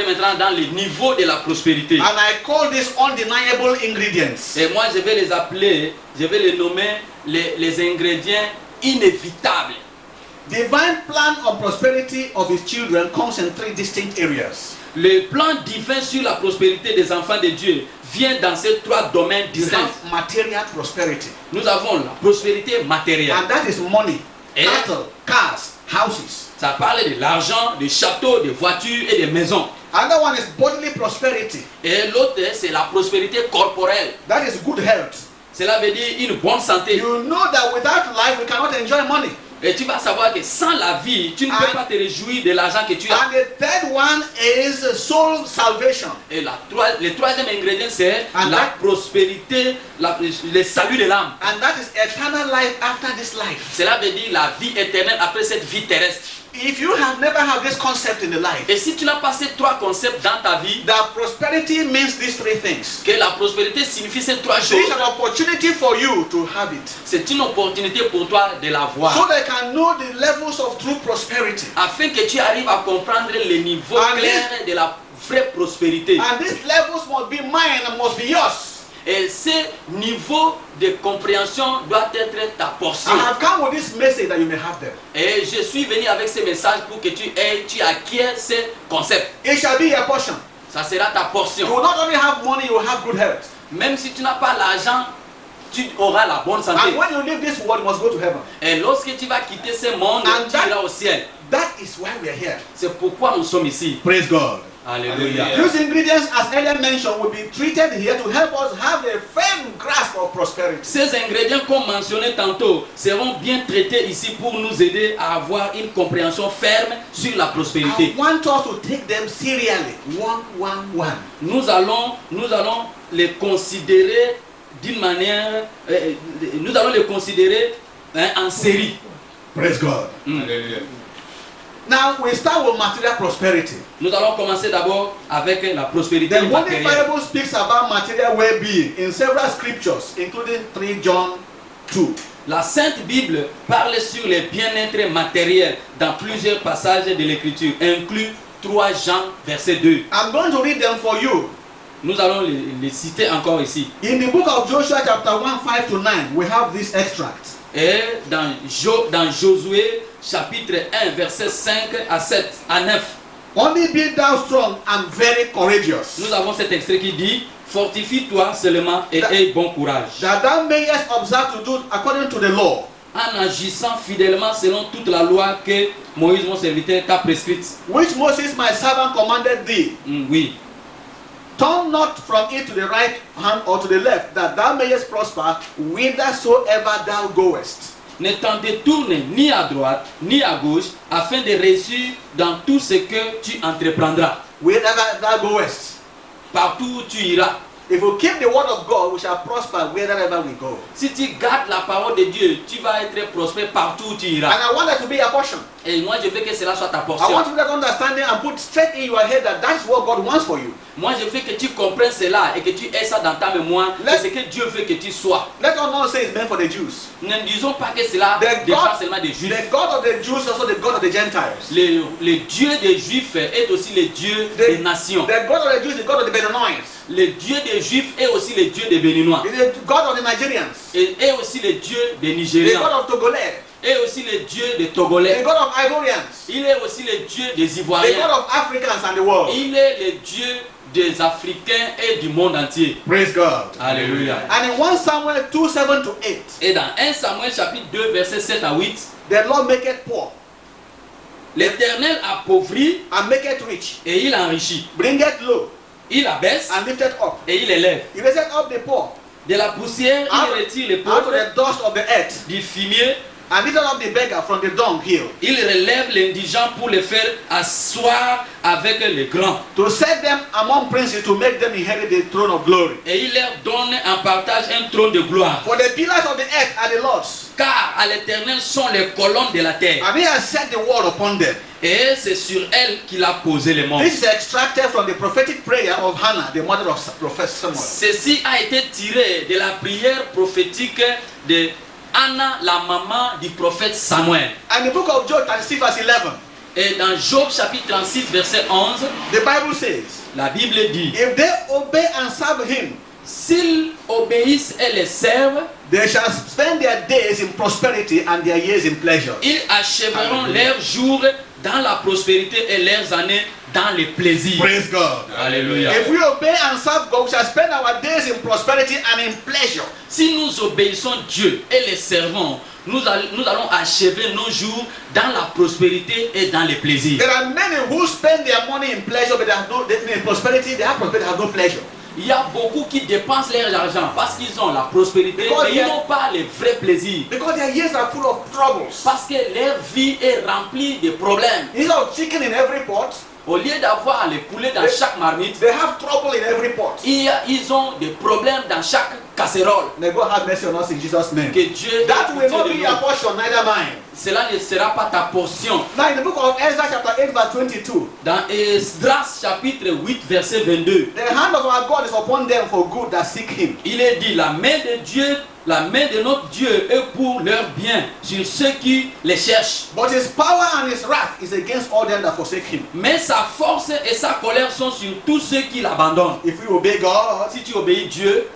entrer maintenant dans les niveaux de la prospérité. And I call this undeniable ingredients. Et moi, je vais les appeler, je vais les nommer les ingrédients inévitables. Divine plan of prosperity of his children comes in three distinct areas. Le plan divin sur la prospérité des enfants de Dieu vient dans ces trois domaines You distincts. have material prosperity. Nous avons la prospérité matérielle. And that is money, Et cattle, cars, houses. ça parle de l'argent, des châteaux, des voitures et des maisons. Another one is bodily prosperity. Et l'autre, c'est la prospérité corporelle. That is good health. Cela veut dire une bonne santé. You know that without life we cannot enjoy money. Et tu vas savoir que sans la vie, tu ne peux pas te réjouir de l'argent que tu as. And the third one is soul salvation. Et le troisième ingrédient, c'est And la that- prospérité, le salut de l'âme. And that is eternal life after this life. Cela veut dire la vie éternelle après cette vie terrestre. If you have never had this concept in the life, Et si tu n'as pas ces trois concepts dans ta vie, that prosperity means these three things. que la prospérité signifie ces trois This choses, is an opportunity for you to have it. c'est une opportunité pour toi de la So voir. they can know the levels of true prosperity. Afin que tu arrives à comprendre les niveaux And clairs de la vraie prospérité. And these levels must be mine and must be yours. Et ces niveaux de compréhension doivent être ta portion. I have come with this message that you may have them. Et je suis venu avec ces messages pour que tu acquières ces concepts. It shall be your portion. Ça sera ta You portion. will not only have money, you will have good health. Même si tu n'as pas l'argent, tu auras la bonne santé. And when you leave this world, you must go to heaven. Et lorsque tu vas quitter ce monde, And tu that- iras au ciel. That is why we are here. C'est pourquoi nous sommes ici. Praise God. Alléluia. Alléluia. These ingredients, as earlier mentioned, will be treated here to help us have a firm grasp of prosperity. Ces ingrédients, comme mentionné tantôt, seront bien traités ici pour nous aider à avoir une compréhension ferme sur la I prospérité. want us to take them serially, one. Nous allons les considérer d'une manière, nous allons les considérer en série. Praise God. Alléluia. Now we start with material prosperity. Nous allons commencer d'abord avec la prospérité The Holy matérielle. Bible speaks about material well-being in several scriptures, including 3 John 2. La Sainte Bible parle sur les bien-être matériels dans plusieurs passages de l'Écriture, inclus 3 Jean, verset 2. I'm going to read them for you. Nous allons les citer encore ici. In the book of Joshua chapter 1, 5 to 9, we have this extract. Et dans Josué, chapitre 1, verset 5 à 7 à 9, Only be thou strong and very courageous, nous avons cet extrait qui dit: fortifie-toi seulement et aie bon courage, that thou mayest observe to do according to the law, en agissant fidèlement selon toute la loi que Moïse, mon serviteur, t'a prescrite. which Moses my servant commanded thee. Oui. Turn not from it to the right hand or to the left, that thou mayest prosper whithersoever thou goest. Ne t'en détourne ni à droite ni à gauche, afin de réussir dans tout ce que tu entreprendras. Wherever thou goest. Partout où tu iras. If we keep the word of God, we shall prosper wherever we go. Si tu gardes la parole de Dieu, tu vas être prospère partout où tu And iras. I want that to be a portion. Et moi, je veux que cela soit ta I want portion. you to get understanding and put straight in your head that that's what God wants for you. Moi, je veux que tu comprennes cela et que tu aies ça dans ta mémoire. Let- C'est ce que Dieu veut que tu sois. Let us not say it's meant for the Jews. Ne disons pas que cela The dépend God, seulement des Juifs. the God of the Jews is also the God of the Gentiles. Le Dieu des Juifs est aussi le Dieu des nations. The God of the Jews is the God of the Beninois. Le Dieu des Juifs est aussi le Dieu des Béninois. It's the God of the Nigerians. Et est aussi le Dieu des The Nigériens. God of Togolese. Et aussi le Dieu des The Togolais. God of Ivorians. Il est aussi le Dieu des The God Ivoiriens. of Africans and the world. Il est le Dieu des Africains et du monde entier. Praise God. Alléluia. And in 1 Samuel 2, 7 to 8, Et dans 1 Samuel chapitre 2 verset 7 à 8, the Lord maketh poor l'Éternel appauvrit and maketh rich, et il enrichit. bringeth low Il abaisse and lifteth up. et il élève. He raiseth up the poor De la poussière, il retire les out of pauvres. the dust of the earth, Du fumier, and lifted up the beggar from the dunghill, il relève l'indigent pour les faire asseoir avec les grands. to set them among princes, to make them inherit the throne of glory. Et il leur donne en partage un trône de gloire. For the pillars of the earth are the Lord's, Car à l'Éternel sont les colonnes de la terre. and he has set the world upon them. Et c'est sur elles qu'il a posé les mondes. This is extracted from the prophetic prayer of Hannah, the mother of Prophet Samuel. Ceci a été tiré de la prière prophétique de Anna, la maman du prophète Samuel. And the book of Job 36 verse 11, Et dans Job chapitre 36 verset 11, the Bible says, la Bible dit, if they obey and serve him, s'ils obéissent et les servent, they shall spend their days in prosperity and their years in pleasure. ils achèveront Alléluia. leurs jours dans la prospérité et leurs années dans les plaisirs. Praise God. Alléluia. If we obey and serve God, we shall spend our days in prosperity and in pleasure. Si nous obéissons Dieu et les servons, nous allons achever nos jours dans la prospérité et dans les plaisirs. There are many who spend their money in pleasure, but they have no in prosperity. They have prosperity, they have no pleasure. Il y a beaucoup qui dépensent leur argent parce qu'ils ont la prospérité, Because mais ils n'ont pas les vrais plaisirs. Because their years are full of troubles. Parce que leur vie est remplie de problèmes. Instead of chicken in every pot, Au lieu d'avoir les poulets dans chaque marmite, they have trouble in every pot. ils ont des problèmes dans chaque casserole. May God have mercy on us in Jesus' name. Que Dieu That will not ait be pitié de your nous. portion, neither mine. Cela ne sera pas ta portion. Now, in the book of Ezra, chapter 8, verse 22, Dans Esdras chapitre 8 verset 22, the hand of our God is upon them for good that seek him. il est dit, la main de Dieu, la main de notre Dieu est pour leur bien sur ceux qui les cherchent. But his power and his wrath is against all them that forsake him. Mais sa force et sa colère sont sur tous ceux qui l'abandonnent. If we obey God, Si tu obéis Dieu,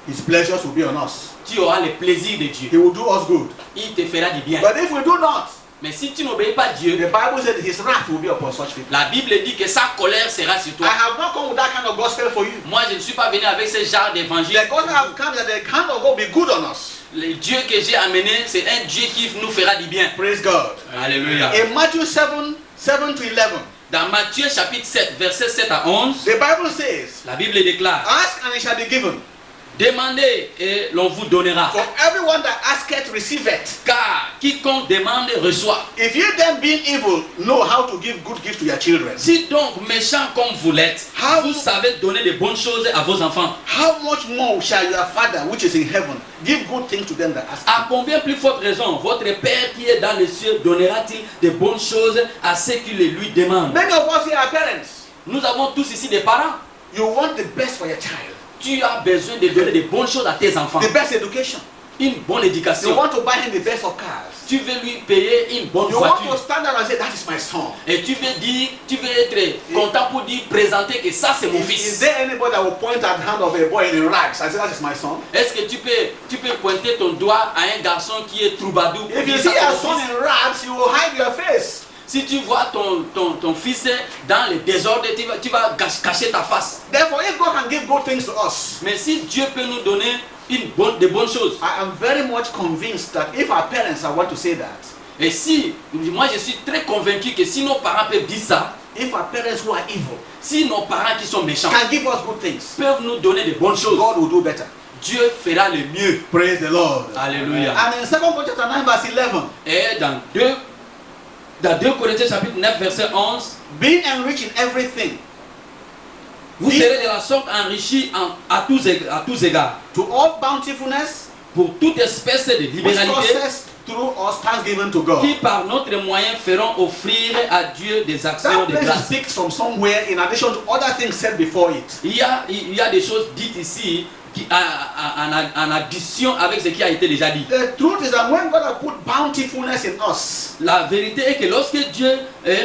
his pleasures will be on us. tu auras les plaisirs de He Dieu. will do us good. Il te fera du bien. But if we do not, Mais si tu n'obéis pas the Dieu, Bible said his wrath will be upon such people. la Bible dit que sa colère sera sur I toi. have not come with that kind of gospel for you. Moi, je ne suis pas venu avec ce genre d'évangile. The gospel have come that the hand of God be good on us. Le Dieu que j'ai amené, c'est un Dieu qui nous fera du bien. Praise God. Alléluia. In Matthew 7 to 11, Dans Matthieu chapitre 7, verset 7 à 11, the Bible says, la Bible déclare, ask and it shall be given. demandez et l'on vous donnera. For everyone that asketh receiveth. Car quiconque demande reçoit. If ye then being evil know how to give good gifts to your children, Si donc méchant comme vous l'êtes, How- vous savez donner de bonnes choses à vos enfants, how much more shall your Father which is in heaven give good things to them that ask à him? combien plus forte raison votre Père qui est dans les cieux donnera-t-il de bonnes choses à ceux qui les lui demandent? Many of us here are parents. Nous avons tous ici des parents. You want the best for your child, Tu as besoin de donner de bonnes choses à tes enfants. the best education. Une bonne You éducation. want to buy him the best of cars. Tu veux lui payer une bonne You want to voiture. stand there and say, that is my son. Et tu veux dire, tu veux être content pour dire, présenter que ça c'est mon Is fils. there anybody that will point at the hand of a boy in rags and say, that is my son? Est-ce que tu peux pointer ton doigt à un garçon qui est troubadour pour If you dire, see ça, c'est your mon son fils? in rags, you will hide your face. Si tu vois ton fils dans le désordre, tu vas cacher ta face. Therefore, if God can give good things to us, Mais si Dieu peut nous donner de bonnes choses, I am very much convinced that if our parents, I want to say that, et si, moi je suis très convaincu que si nos parents peuvent dire ça, if our parents who are evil si nos parents qui sont méchants can give us good things, peuvent nous donner de bonnes choses, God will do better. Dieu fera le mieux. Praise the Lord. Alléluia. And in 2 Corinthians chapter 9 verse 11, Et dans 2 Corinthiens chapitre 9 verset 11, being enriched in everything, vous serez de la sorte enrichis à tous égards, to all bountifulness, pour toute espèce de which libéralité, process through us thanksgiving to God. qui par notre moyen feront offrir à Dieu des actions That de place grâce. speaks from somewhere in addition to other things said before it. Il y a des choses dites ici en addition avec ce qui a été déjà dit. The truth is that when God has put bountifulness in us, La vérité est que lorsque Dieu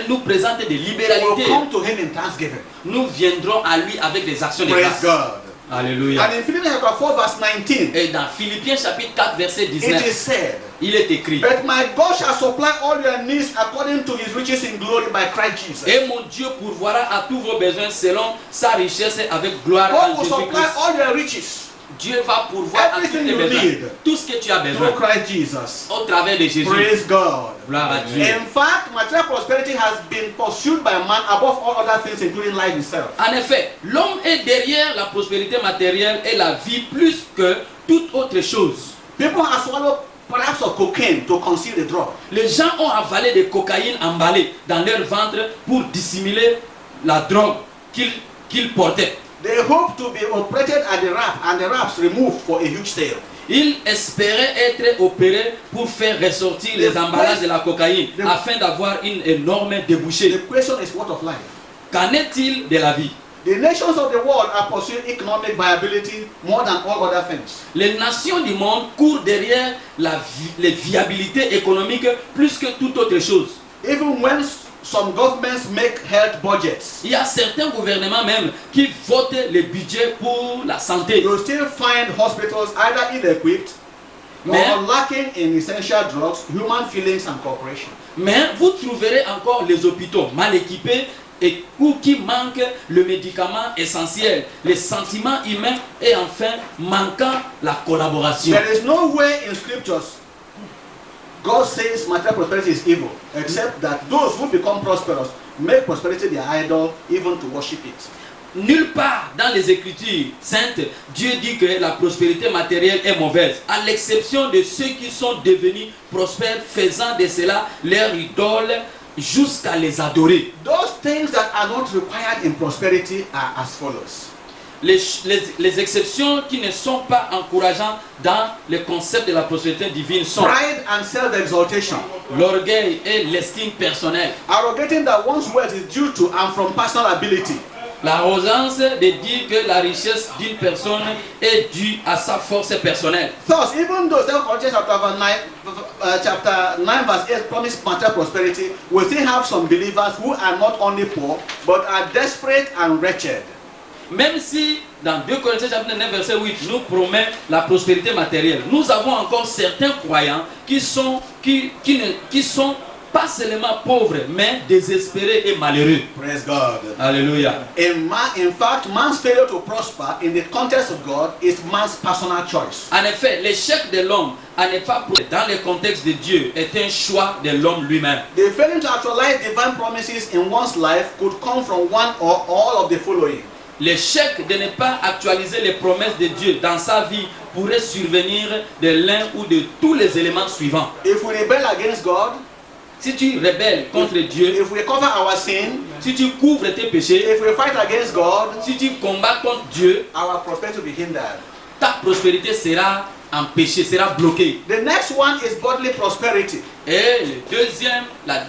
nous présente des we will libéralités, come to Him in thanksgiving. nous viendrons à lui avec des actions de Praise grâce. God. Alléluia. And in Philippians chapter 4 verse 19, Et dans Philippiens chapitre 4 verset it is 19, said, il est écrit, but my God shall supply all your needs according to His riches in glory by Christ Jesus. et mon Dieu pourvoira à tous vos besoins selon sa richesse avec gloire God en will supply Jésus-Christ. all your riches Dieu va pourvoir à tous Everything tes you besoins. need. Tout ce que tu as besoin through Christ Jesus. au travers de Jésus. Praise God. Gloire à Dieu. In fact, material prosperity has been pursued by man above all other things, including life itself. En effet, l'homme est derrière la prospérité matérielle et la vie plus que toute autre chose. People have swallowed perhaps of cocaine to conceal the drug. Les gens ont avalé de cocaïne emballée dans leur ventre pour dissimuler la drogue qu'ils portaient. They hope to be operated at the wrap and the wraps removed for a huge sale. Ils espéraient être opérés pour faire ressortir les emballages de la cocaïne afin d'avoir une énorme débouchée. The question is, what of life? Qu'en est-il de la vie? The nations of the world are pursuing economic viability more than all other things. Les nations du monde courent derrière les viabilités économiques plus que toute autre chose. Even when some governments make health budgets. Il y a certains gouvernements même qui votent les budgets pour la santé. You still find hospitals either ill-equipped Mais- or lacking in essential drugs, human feelings and cooperation. Mais vous trouverez encore les hôpitaux mal équipés et ou qui manquent le médicament essentiel, les sentiments humains et enfin manquant la collaboration. There is no way in scriptures God says material prosperity is evil, except that those who become prosperous make prosperity their idol, even to worship it. Nulle part dans les Écritures saintes, Dieu dit que la prospérité matérielle est mauvaise, à l'exception de ceux qui sont devenus prospères, faisant de cela leur idole jusqu'à les adorer. Those things that are not required in prosperity are as follows. Les exceptions qui ne sont pas encourageantes dans le concept de la prospérité divine sont Pride and self-exaltation. l'orgueil et l'estime personnelle. Arrogating that one's wealth is due to and from personal ability. L'arrogance de dire que la richesse d'une personne est due à sa force personnelle. Thus, even though 2 Corinthians chapter 9 verse 8 promised material prosperity, we still have some believers who are not only poor, but are desperate and wretched. Même si dans 2 Corinthiens chapitre 9 verset 8 nous promet la prospérité matérielle, nous avons encore certains croyants qui sont pas seulement pauvres mais désespérés et malheureux. Praise God. Alléluia. In fact, man's failure to prosper in the context of God is man's personal choice. En effet, l'échec de l'homme à ne pas prospérer dans le contexte de Dieu est un choix de l'homme lui-même. The failing to actualize divine promises in one's life could come from one or all of the following. L'échec de ne pas actualiser les promesses de Dieu dans sa vie pourrait survenir de l'un ou de tous les éléments suivants. If we rebel against God, Si tu rebelles contre Dieu, if we cover our sin, si tu couvres tes péchés, if we fight against God, si tu combats contre Dieu, our prosperity will be hindered. ta prospérité sera empêchée, sera bloquée. The next one is bodily prosperity. Et la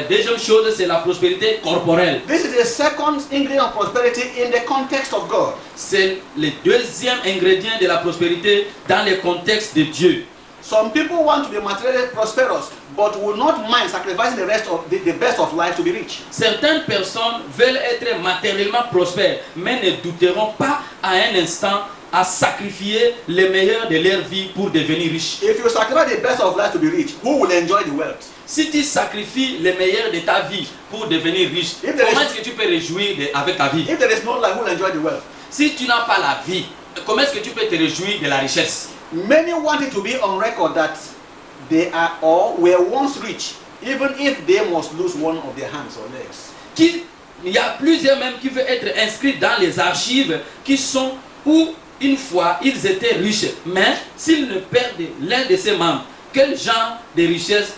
deuxième chose, c'est la prospérité corporelle. This is the second ingredient of prosperity in the context of God. C'est le deuxième ingrédient de la prospérité dans le contexte de Dieu. Some people want to be materially prosperous, but will not mind sacrificing the rest of the best of life to be rich. Certaines personnes veulent être matériellement prospères, mais ne douteront pas à un instant à sacrifier le meilleur de leur vie pour devenir riches. If you sacrifice the best of life to be rich, who will enjoy the wealth? Si tu sacrifies le meilleur de ta vie pour devenir riche, If there comment is- est-ce que tu peux réjouir avec ta vie? If there is no life, who will enjoy the wealth? Si tu n'as pas la vie, comment est-ce que tu peux te réjouir de la richesse? Many want it to be on record that they are or were once rich, even if they must lose one of their hands or legs. Il y a plusieurs même qui veulent être inscrits dans les archives qui sont où une fois ils étaient riches, mais s'ils ne perdent l'un de ses membres, quel genre de richesse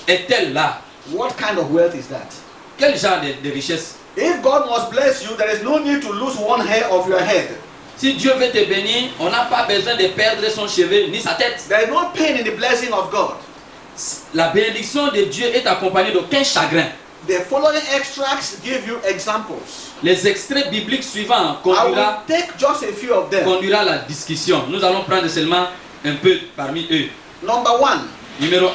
est-elle là? What kind of wealth is that? Quel genre de richesse? If God must bless you, there is no need to lose one hair of your head. Si Dieu veut te bénir, on n'a pas besoin de perdre son cheveu ni sa tête. There is no pain in the blessing of God. La bénédiction de Dieu est accompagnée d'aucun chagrin. The following extracts give you examples. Les extraits bibliques suivants I will conduira take just a few of them. la discussion. Nous allons prendre seulement un peu parmi eux. Number 1, Numéro 1,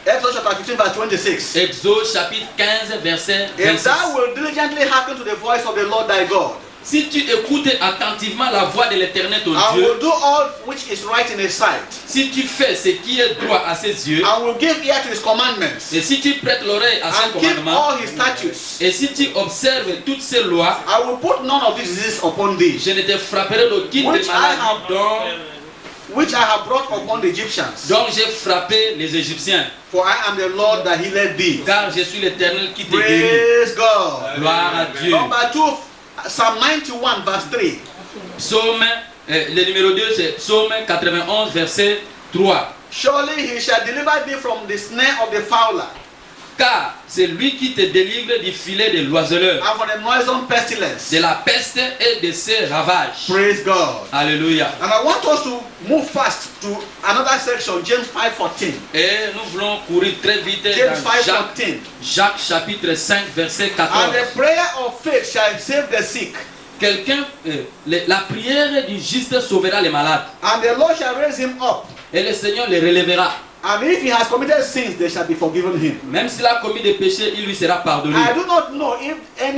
Exodus chapter 15 verse 26. Exode chapitre 15 verset If 26. thou will diligently hearken to the voice of the Lord thy God, Si tu écoutes attentivement la voix de l'Éternel ton and Dieu, will do all which is right in his sight, si tu fais ce qui est droit à ses yeux, and will give ear to his commandments, et si tu prêtes l'oreille à ses and keep commandements, all his statutes, et si tu observes toutes ses lois, I will put none of these diseases upon thee, je ne te frapperai d'aucune Which des I maladies have- which I have brought upon the Egyptians. dont j'ai frappé les Égyptiens, For I am the Lord that healeth thee. car je suis l'Éternel qui te guérit. Praise God. Gloire à Dieu. Number 2, Psalm 91 verse 3. Psaume, le numéro 2, c'est Psaume 91, verset 3. Surely he shall deliver thee from the snare of the fowler, Car c'est lui qui te délivre du filet de l'oiseleur, and from the noisome pestilence. de la peste et de ses ravages. Praise God. Alléluia. And I want us to move fast to another section, James 5:14. Et nous voulons courir très vite James dans Jacques, 5:14. Jacques chapitre 5, verset And 14. the prayer of faith shall save the sick, La prière du juste sauvera les malades, and the Lord shall raise him up. et le Seigneur les relèvera. And if he has committed sins, they shall be forgiven him. Même s'il a commis des péchés, il lui sera pardonné. I do not know if any